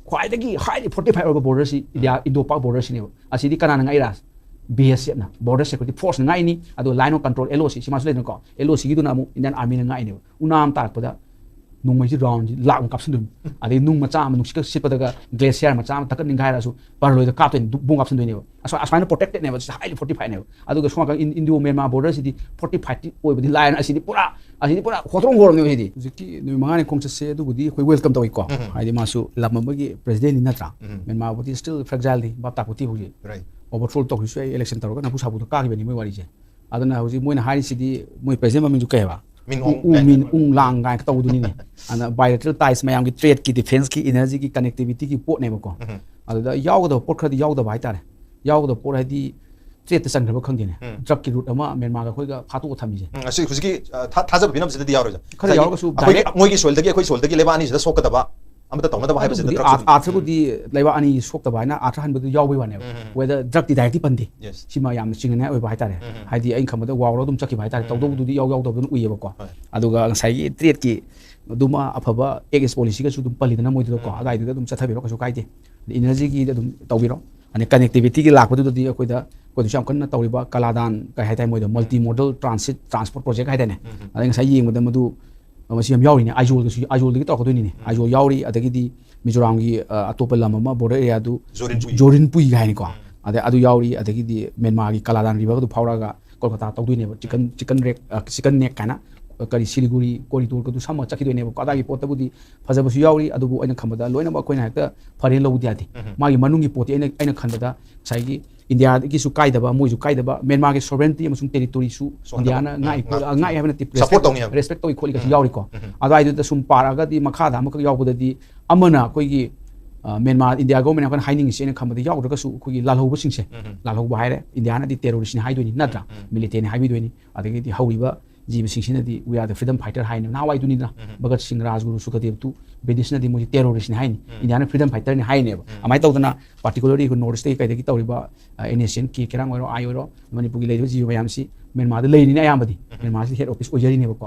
ख्वाइदगी highly fortified over border सी India Indo पाक border सी ने असीदी कनाना ngai BSF na border security force ngai ni ado line of control LOC si masu le ko LOC gi duna mu Indian army na ngai ne unam tar pada nung mai ji round ji lak kap sun ade nung macha am nung sik sip pada glacier macha am tak ningai ra su par loi da kap ten bung kap sun ne asana protected ne highly fortified ne ado ga swa Indo Myanmar border si di fortified oi budi line asidi pura khotrong gorom ne hidi jiki nu mangane khong se du budi khoi welcome to ko haidi masu lamma gi president ni natra Myanmar budi still fragile di bap ta puti hoji right overthrow to hisu election taro na pusabu to ka gi bani moi wari je adana hoji moi na hari sidi moi president ma min ju kai ba min lang ga ka to du ni ne ana bilateral ties mayam gi trade ki defense ki energy ki connectivity ki pot ne ba ko adada yaw da pot khadi yaw da bai tare yaw da pot hadi trade ta sang ba khang ne drug ki route ama Myanmar ga khoi ga phatu ko thami je asi khusiki thaja binam sida yaw ro ja khadi yaw ga su moi gi soil da gi khoi soil da gi leba ani sida sok da ba amata tawna da ba haiba sida drug atra bu di leba ani sok da ba na atra han bu yaw bai wane whether drug di directly pandi sima yam ching ne oi ba tare hadi ai khamada waw ro dum chaki ba tare tawdo du di yaw yaw do ui ba ko aduga ngai gi trade ki duma afaba ex policy ga su dum pali na moi du ko agai du dum chathabi ro ka su kai de energy gi dum tawbi ro ani connectivity ki lakpa du di akoi da ko du sam kan na tawriba kaladan kai hai tai moi da multi modal transport project hai da ne ai ngai yeng da madu masi am yauri ne ajol gi to ko ni ne ajol yauri adagi di Mizoram gi atopa lama ma border area du Jorin Pui ga ni ko adu yauri adagi di Myanmar gi Kaladan river du phawra ga Kolkata to du ne chicken neck kana kari Siliguri corridor ko du sama chaki do ne ko adagi pot bu di fajabu su yauri adu bu aina khamada loina ba koina hakta phare lo di ati magi manungi poti aina khandada sai gi India ki su kai da ba moi su kai da ba Myanmar gi sovereignty amasung territory su India na ngai habna tip respect to equally ka yauri ko adai du sum para ga di makha da mak yaw bu da di amana koi gi Myanmar India government kan hiding se ne khamada yaw da su koi gi lalho bu sing se lalho ba haire India na di terrorist ni haidoni natra military ni haibi doni adagi di hawi ba जीव सिंह दी we are the freedom fighter हाई ना वाई दुनी ना भगत सिंह राजगुरु सुखदेव तू British दी मुझे terrorist high India freedom fighter ने हाई ने अमाय तौदना पार्टिकुलरली नॉर्थ ईस्ट कई तौरीब एनएसएन की केरांग ओरो आई ओरो मणिपुर की जीव मैम से म्यांमार लेनी अयाबदी म्यांमार से हेड ऑफिस ओजरीनेबको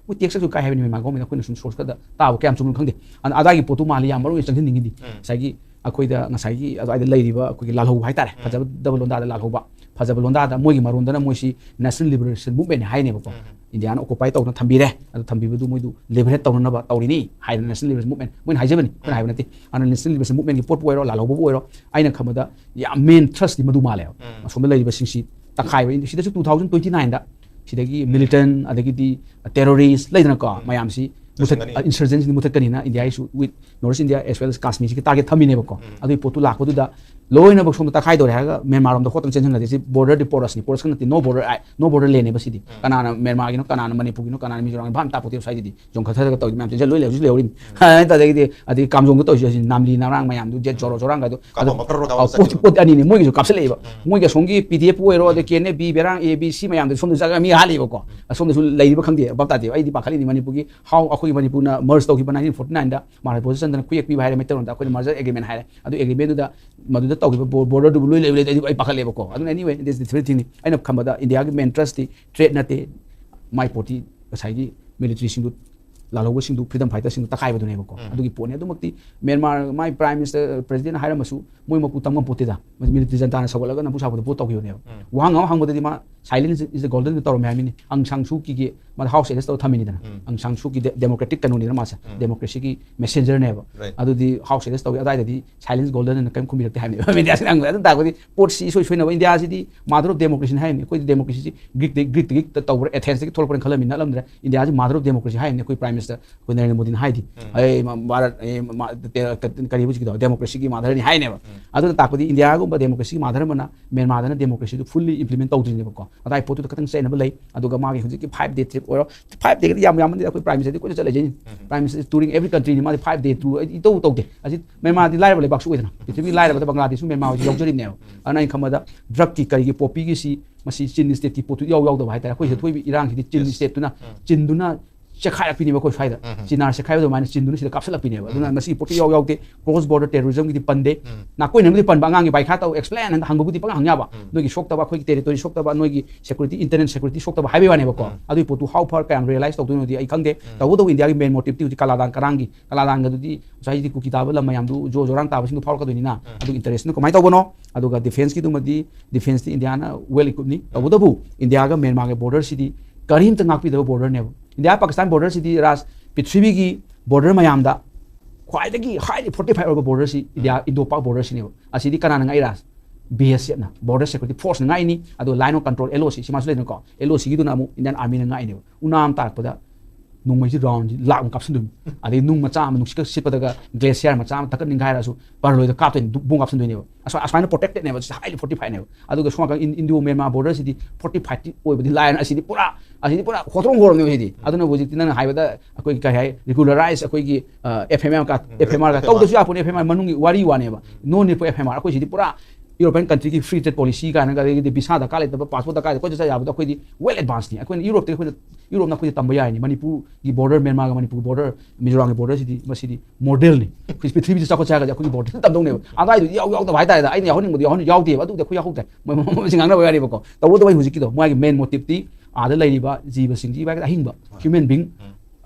वो टेक्स काय है म्यांमार गवर्नमेंट अखोन सुम सोर्स का ताब क्या चुम खंगे अदागी पोतु माली याम मरो चंगन निंगी सागी अखोइदा ngasai अदाइदा लेरिबा अखोइ लालहौ हाइ तारे फजब डबल लोंदा लालहौबा फजब लोंदा दा मोगी मारोंदना मोसी नेशनल लिबरेशन मूवमेंट हाइनेबको इंडिया ऑक्युपाई तौना थंबिरे अदु थंबिबदु मोइदु लिबरेट तौननबा तौरिनी हाइ नेशनल लिबरेशन मूवमेंट मोइन हाइजबनी कोन हाइबनति अन नेशनल लिबरेशन मूवमेंट की पोट पोइरो लालहौबो ओइरो आइना खमदा या मेन थ्रस्ट दि मदु माले असोम लेरिबा सिंसी तखाइबा सिदसु 2029 दा सिदगी मिलिटेंट अदगी दी टेररिस्ट लेदना को मयामसी insurgency mutat kanina India is with North India as well as Kashmir ki target thamine bako adu potu lakpo du da loina bak som ta khai do ha Myanmar rom da khotang chen na de border de porous ni porous kan no border lane ba sidi kanana Myanmar gi no kanana Manipur gi no kanana Mizoram bam ta poti sai di jong khatha ga to mam chen loi le rim ha ta de adi kam jong to ji namli narang mayam du jet jorang ga do pot ani ni moi gi kapsel le ba moi gi song gi PDF ero de kene b berang ABC mayam de som de jaga mi hali bako som de lai ba khang de ba ta de ai di ba khali ni Manipur gi how Manipur na merge to 1949 da Mara position da kuyak pi bahare meter da ko merger agreement haire adu agreement da madu da to border du lui le ai pakhale ko adu anyway this is the thing aina khamada India gi main trust di trade na te my party sai gi military sing du lalho sing du freedom fighter sing du takai ba du ne ko adu gi pone adu makti Myanmar my prime minister president haira masu moi mapu tamam pote da military janta na sagolaga na pusa bu to gi ne wang hang hang ma silence is the golden tower me amini ang sangsu ki ma house arrest to thamini dana ang sangsu ki democratic kanuni na ma sa democracy ki messenger ne ba adu di house arrest to adai di silence golden na kam khumi rakte ha ni media sin ang adu ta ko di port si so na India si di mother of democracy ha ni ko di democracy Greek to tower Athens ki thol por khalam na lam India ji mother of democracy ha ni ko prime minister ko Narendra Modi ha di ai Bharat kari bu ki democracy ki mother ni ha ni ba adu ta ko di India go democracy ki mother mana Myanmar na democracy to fully implement to ni ba ko adai potu to katang sai na lei aduga magi huji ki 5 day trip or 5 day yam yam ni prime minister ko chala jeni prime minister is touring every country ni ma 5 day tour ito to de aji Myanmar di lai ba le bak su wedana pithimi lai ba Bangladesh su Myanmar ji yojari ne ana khamada drug ki kari ki popi ki si masi Chin state ki potu yaw yaw da bai ta ko se thoi irang ki Chin state tuna Chin duna chekhairakpineba koi faida chinar chekhaiba mine chinduna sida kapsalakpineba aduna masi poti yaw yawte cross border terrorism gi pande na koi namdi pan bangang gi bai kha taw explain and hangbuti pang hangya ba noi gi sok taba khoi gi territory sok taba noi gi security internet security sok taba haibe wane ba ko adu potu how far can realize taw du di ai khangde taw do india gi main motive ti kaladan karangi kaladan ga du sai di ku kitaba lam mayam du jo jorang taba sing du phar ka du ni na adu interest no komai taw bono adu ga defense gi du madi defense ti india na well equipped ni taw do bu india ga Myanmar ga border city karim tangak pi da border ne India Pakistan border city ras Prithvi gi border mayam da khwaidagi highly fortified over border si India Indo-Pak border si ne asidi kanana ngai ras BSF na border security force ngai ni ado line of control LOC si masle ne ko LOC gi du na mu Indian army na ngai ne unam tak pada nung mai ji round ji lak kap sun ade nung macha am nung sik sipa daga glacier macha am takan ningai rasu parloi da captain bung kap sun ne aswana protected ne highly fortified ne ado ga swanga Indo Myanmar border city fortified oi bodi line asidi pura khotrong gorom ne hidi aduna boji tinana haibada akoi kai hai regularize akoi gi FMR ka taw da su apun FMR manungi wari wane ba no ne po FMR akoi sidi pura European country ki free trade policy ka na ga de visa da ka le da passport da ka ko ja ya ba akoi di well advanced ni akoi Europe te Europe na ko tamba ya ni Manipur gi border Myanmar ga Manipur border Mizoram gi border sidi masidi model ni Prithvi ji sakho cha ga akoi border tam dong ne adai du yaw da bai ta da ai ne yaw ning bu yaw yaw de ba du de khu yaw hu da mo singang na ba ya ni ba ko taw do bai hu ji ki do mo gi main motive ti ada laiba jiba singji ba ga hingba human being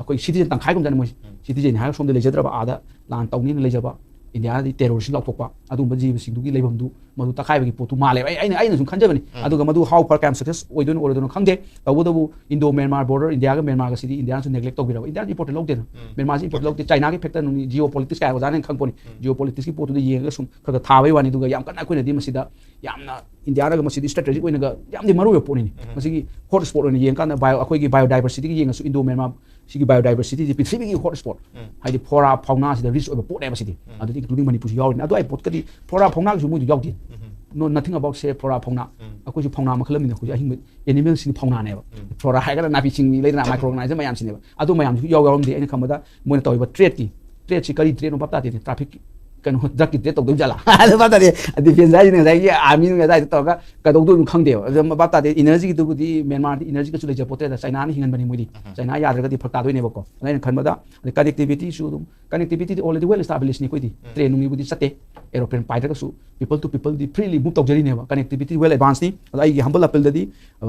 akoi citizen tangkhai kum jan mo citizen ha som de lejadra ba ada lan tawni na lejaba India di terrorism lok tokpa adu ba jiba singdu gi leibam du madu takai ba gi potu male ai sum khanjabani adu ga madu how far cam success oidon orodon khangde tawu Indo Myanmar border India ga Myanmar ga sidi India su neglect tokbira India di import lok de Myanmar import lok de China gi factor nuni geopolitics ka ga janen khangponi geopolitics ki potu de yeng sum kha tha bai wani du ga yam kana koina di masida yamna India ga masidi strategic oina ga yam di maru yo poni masigi hotspot oina yeng kana bio akoi gi biodiversity gi yeng su Indo Myanmar sigi biodiversity di Prithvi gi hotspot haidi phora fauna sida rich over pot diversity adu including Manipur yaw ni adu ai pot ka di phora fauna gi mu yaw di no nothing about say phora fauna akoi ju fauna makhalam ni ko ahing animal sin fauna ne ba phora hai ga na pi ching ni le na microorganism mayam sin ne ba adu mayam ju yaw di ai khamada mo na tawi ba trade si kari trade no bapta ti traffic kan ho dak ki trade tok do jala adu bapta di defense ai ni sai army ni ga to ka do du khang de bapta di energy du di Myanmar di energy ka chu le ja pote da China ni hingan bani mo di China ya ga di phakta do ne ba ko ai khamada connectivity su dum connectivity already well established ni ko di train ngi budi sate aeroplane pilot ka su people to people di freely move tok jari ne ba connectivity well advanced ni ai humble appeal da di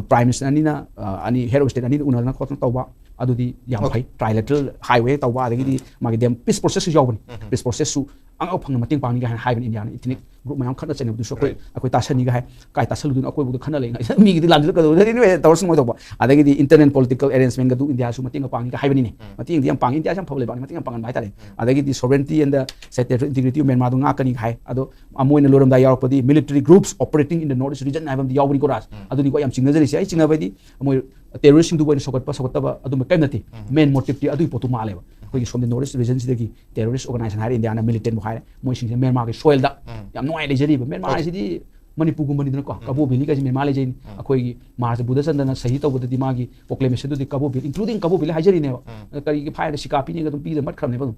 prime minister ani na ani head of state ani una na khotna tawba adu di yam phai trilateral highway tawba agi di magi dem peace process su jawbani peace process su ang au phang mating pang ni ga hai ban India ni ethnic group mayam khana chane du so akoi ta sani ga hai kai ta salu dun akoi bu khana le ngai mi gi di lam ka do ni we tawr sung tawba adagi di internal political arrangement ga du India su mating pang ni ga hai ban ni mating di am pang India sam phable ba mating pang bai ta le adagi di sovereignty and the territorial integrity of Myanmar du nga ka ni hai ado amoi na loram da yaw padi military groups operating in the northeast region hai bam di yaw bri ko ras adu ni ko yam chingna jari sai chingna bai di amoi terrorist du boy sokat pa sokat ba adu ma kai nati main motive ti adu potu ma le ba koi som the northeast region sidagi terrorist organization hai India na militant mo hai moi sing Myanmar ke soil da yam noi le jari ba Myanmar sidi Manipur gum bani ko Kabo Valley ka Myanmar le jain akoi gi Mars Buddha chandana sahi to budi ma gi proclamation du di Kabo Valley including Kabo Valley hajari ne ba kari gi phai da sikapi ni ga dum pi da mat kham ne ba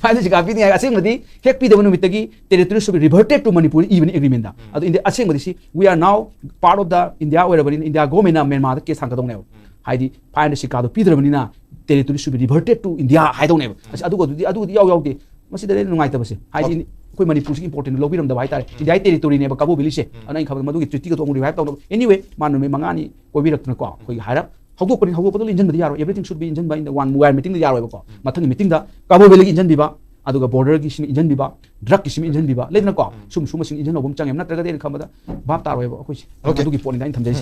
phai da sikapi ni ga asing madi hek pi da banu mitagi territory should be reverted to Manipur even agreement da adu in the asing madi si we are now part of the India wherever in India go mena Myanmar da case hang ka dong ne haidi phai da sikado pi da bani na territory should be reverted to India hai dong ne adu go yaw yaw de masi da nungai ta base haidi koi Manipur ki important lobby ram da bai tare India territory ne ba Kabo Valley se anai khabar madu ki treaty ka to revive taw anyway manu me mangani koi bi rak na ko koi haira hawdo ko injin ba yaro everything should be injin by in the one mobile meeting da yaro ba ko mathang meeting da Kabo Valley ki injin bi ba aduga border ki sim injin bi ba drug ki sim injin bi ba le na ko sum sum sing injin obum changem na traga de khamada bap tar ba ko adu ki point da in thamjai